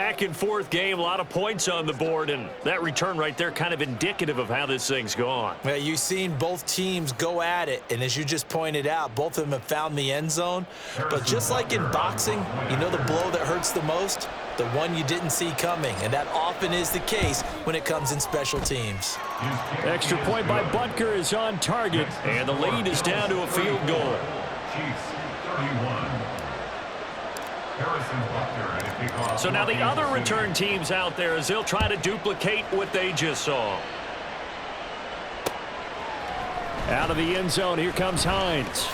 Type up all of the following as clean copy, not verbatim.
back-and-forth game, a lot of points on the board, and that return right there kind of indicative of how this thing's gone. Well, you've seen both teams go at it, and as you just pointed out, both of them have found the end zone. But just like in boxing, you know the blow that hurts the most? The one you didn't see coming, and that often is the case when it comes in special teams. Extra point by Butker is on target, and the lead is down to a field goal. So now the other return teams out there as they'll try to duplicate what they just saw. Out of the end zone, here comes Hines.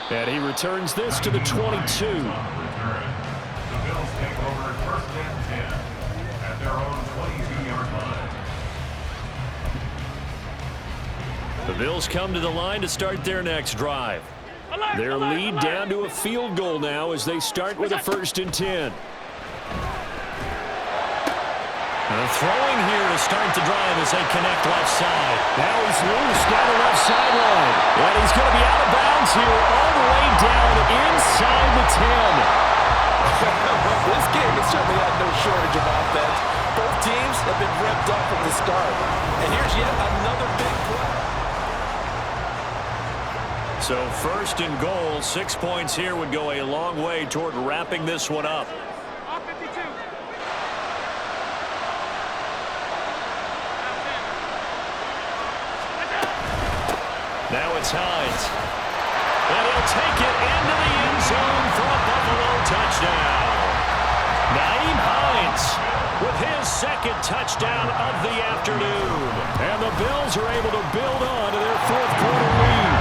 And he returns this to the 22. The Bills take over first and 10 at their own 22-yard line. The Bills come to the line to start their next drive. Their lead down to a field goal now as they start with a 1st and 10. Throwing here to start the drive as they connect left side. Now he's loose down the left sideline. And he's going to be out of bounds here all the way down inside the 10. This game has certainly had no shortage of offense. Both teams have been revved up from the start. And here's yet another big play. So 1st and goal, 6 points here would go a long way toward wrapping this one up. Now it's Hines. And he'll take it into the end zone for a Buffalo touchdown. Nyheim Hines with his 2nd touchdown of the afternoon. And the Bills are able to build on to their 4th quarter lead.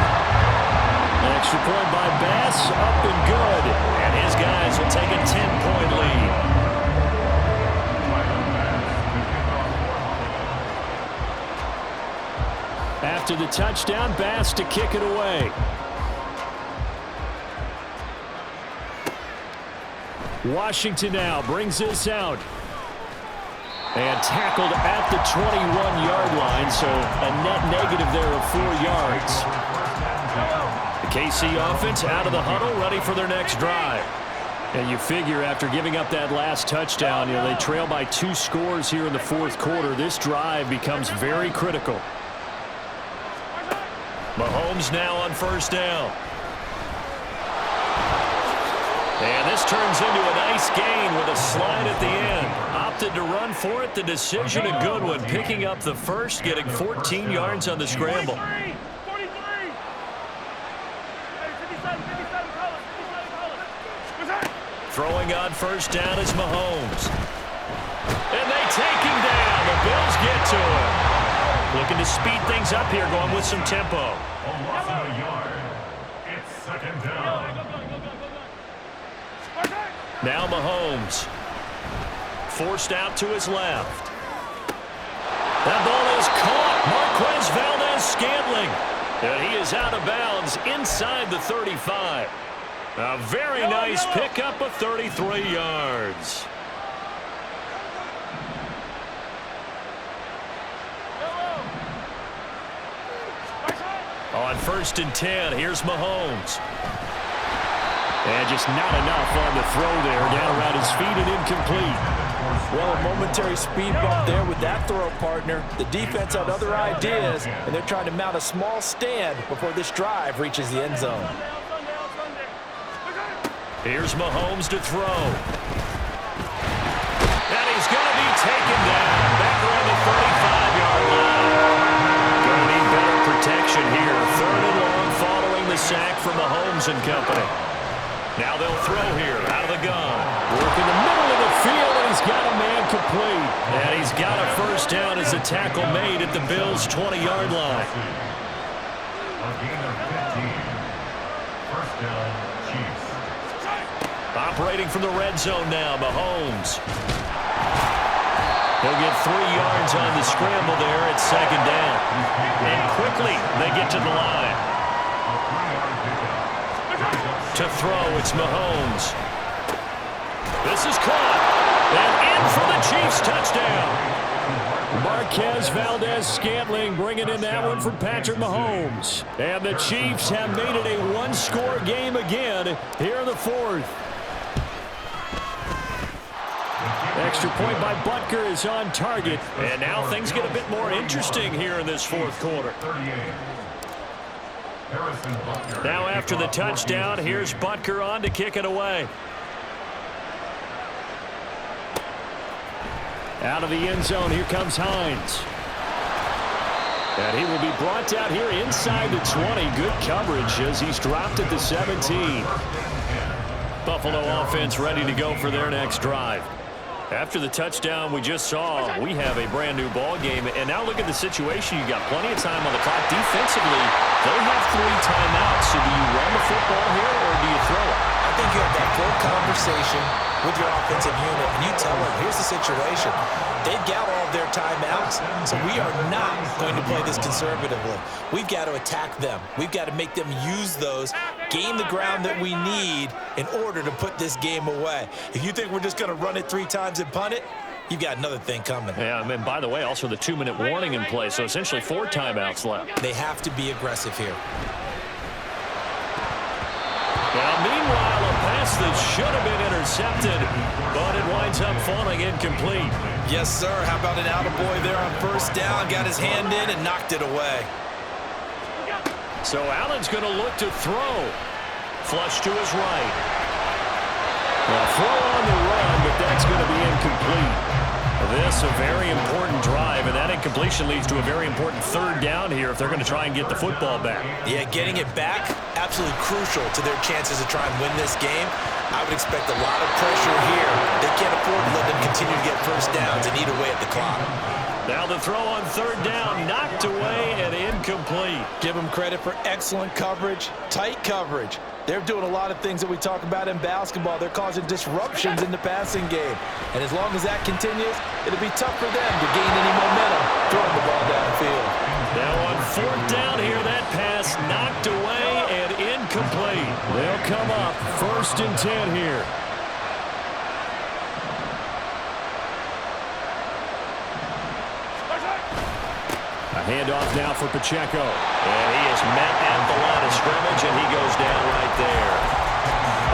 Extra point by Bass, up and good. And his guys will take a 10-point lead. After the touchdown, Bass to kick it away. Washington now brings this out. And tackled at the 21-yard line, so a net negative there of 4 yards. The KC offense out of the huddle, ready for their next drive. And you figure after giving up that last touchdown, they trail by 2 scores here in the 4th quarter. This drive becomes very critical. Mahomes now on 1st down. And this turns into a nice gain with a slide at the end. Opted to run for it. The decision a good one. Picking up the 1st, getting 14 yards on the scramble. Throwing on 1st down is Mahomes. And they take him down. The Bills get to him. Looking to speed things up here, going with some tempo. A loss of a yard. It's 2nd down. Now Mahomes. Forced out to his left. That ball is caught. Marquez Valdes-Scantling. And he is out of bounds inside the 35. A very nice pickup of 33 yards. On 1st and 10, here's Mahomes. And just not enough on the throw there. Down around his feet and incomplete. Well, a momentary speed bump there with that throw, partner. The defense had other ideas, and they're trying to mount a small stand before this drive reaches the end zone. Here's Mahomes to throw. And he's going to be taken down. Back around the 35-yard line. Going to need better protection here. 3rd and long following the sack from Mahomes and company. Now they'll throw here out of the gun. Work in the middle of the field, and he's got a man complete. And he's got a 1st down as the tackle made at the Bills' 20-yard line. A gain of 15. 1st down, Chiefs. Operating from the red zone now, Mahomes. He'll get 3 yards on the scramble there at 2nd down. And quickly they get to the line. To throw, it's Mahomes. This is caught. And in for the Chiefs touchdown. Marquez Valdes-Scantling bringing in that one from Patrick Mahomes. And the Chiefs have made it a 1-score game again here in the 4th. extra point by Butker is on target. And now things get a bit more interesting here in this fourth quarter. Now after the touchdown, here's Butker on to kick it away. Out of the end zone, here comes Hines. And he will be brought down here inside the 20. Good coverage as he's dropped at the 17. Buffalo offense ready to go for their next drive. After the touchdown we just saw, we have a brand new ball game. And now look at the situation. You got plenty of time on the clock. Defensively, they have 3 timeouts. So do you run the football here or do you throw it? I think you have that full conversation with your offensive unit, and you tell them, here's the situation. They've got all of their timeouts, so we are not going to play this conservatively. We've got to attack them. We've got to make them use those, gain the ground that we need in order to put this game away. If you think we're just going to run it 3 times and punt it, you've got another thing coming. Yeah, and by the way, also the 2-minute warning in play, so essentially 4 timeouts left. They have to be aggressive here. Now, meanwhile, a pass that should have been intercepted, but it winds up falling incomplete. Yes, sir. How about an attaboy there on first down? Got his hand in and knocked it away. So Allen's going to look to throw. Flush to his right. Well, throw on the run, but that's going to be incomplete. This a very important drive, and that incompletion leads to a very important 3rd down here if they're going to try and get the football back. Yeah, getting it back, absolutely crucial to their chances to try and win this game. I would expect a lot of pressure here. They can't afford to let them continue to get first downs and eat away at the clock. Now the throw on 3rd down, knocked away and incomplete. Give them credit for excellent coverage, tight coverage. They're doing a lot of things that we talk about in basketball. They're causing disruptions in the passing game. And as long as that continues, it'll be tough for them to gain any momentum throwing the ball downfield. Now on 4th down here, that pass knocked away and incomplete. They'll come up 1st and 10 here. A handoff now for Pacheco. And he is met at the line of scrimmage, and he goes down right there.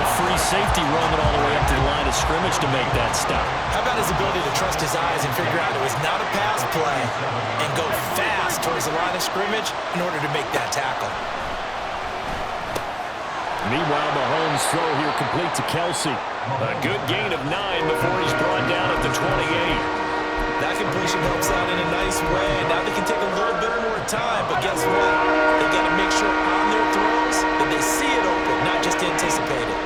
A free safety running all the way up to the line of scrimmage to make that stop. How about his ability to trust his eyes and figure out it was not a pass play and go fast towards the line of scrimmage in order to make that tackle? Meanwhile, Mahomes' throw here complete to Kelsey. A good gain of 9 before he's brought down at the 28. That completion helps out in a nice way. Now they can take a little bit more time, but guess what? They got to make sure on their throws that they see it open, not just anticipate it.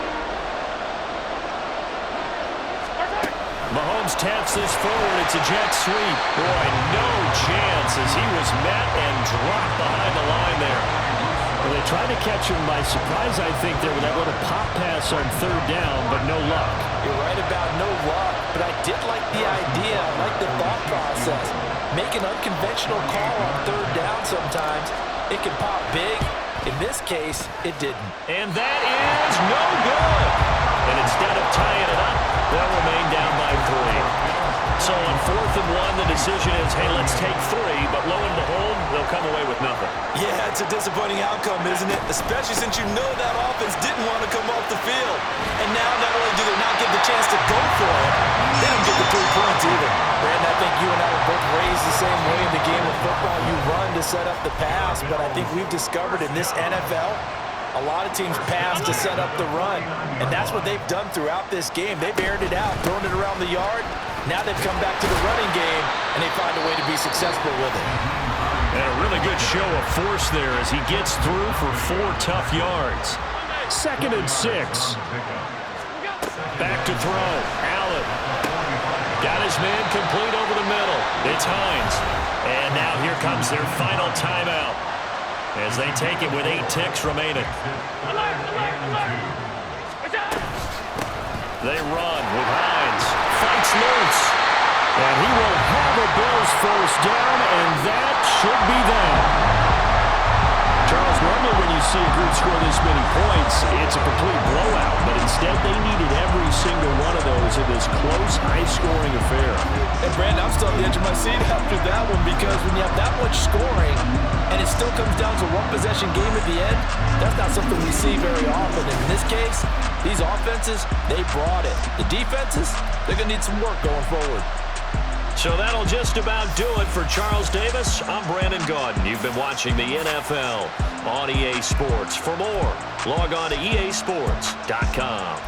Mahomes taps this forward. It's a jet sweep. Boy, no chance as he was met and dropped behind the line there. Well, they tried to catch him by surprise, I think, there with that little pop pass on 3rd down, but no luck. You're right about no luck, but I did like the idea. I like the thought process. Make an unconventional call on 3rd down sometimes. It can pop big. In this case, it didn't. And that is no good. And instead of tying it up, they'll remain down by 3. So on 4th and 1, the decision is, hey, let's take 3. But lo and behold, they'll come away with nothing. Yeah, it's a disappointing outcome, isn't it? Especially since you know that offense didn't want to come off the field. And now not only do they not get the chance to go for it, they don't get the 3 points either. Brandon, I think you and I were both raised the same way in the game of football. You run to set up the pass, but I think we've discovered in this NFL, a lot of teams pass to set up the run, and that's what they've done throughout this game. They've aired it out, thrown it around the yard. Now they've come back to the running game, and they find a way to be successful with it. And a really good show of force there as he gets through for 4 tough yards. 2nd and 6. Back to throw. Allen. Got his man complete over the middle. It's Hines. And now here comes their final timeout as they take it with 8 ticks remaining. They run with Hines. Fights loose. And he will have a Bills first down, and that should be that. Charles, normally when you see a group score this many points, it's a complete blowout. But instead, they needed every single one of those in this close, high-scoring affair. And Brandon, I'm still the edge of my seat after that one, because when you have that much scoring and it still comes down to one possession game at the end, that's not something we see very often. And in this case, these offenses, they brought it. The defenses, they're going to need some work going forward. So that'll just about do it for Charles Davis. I'm Brandon Gaudin. You've been watching the NFL on EA Sports. For more, log on to easports.com.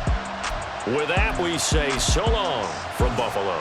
With that, we say so long from Buffalo.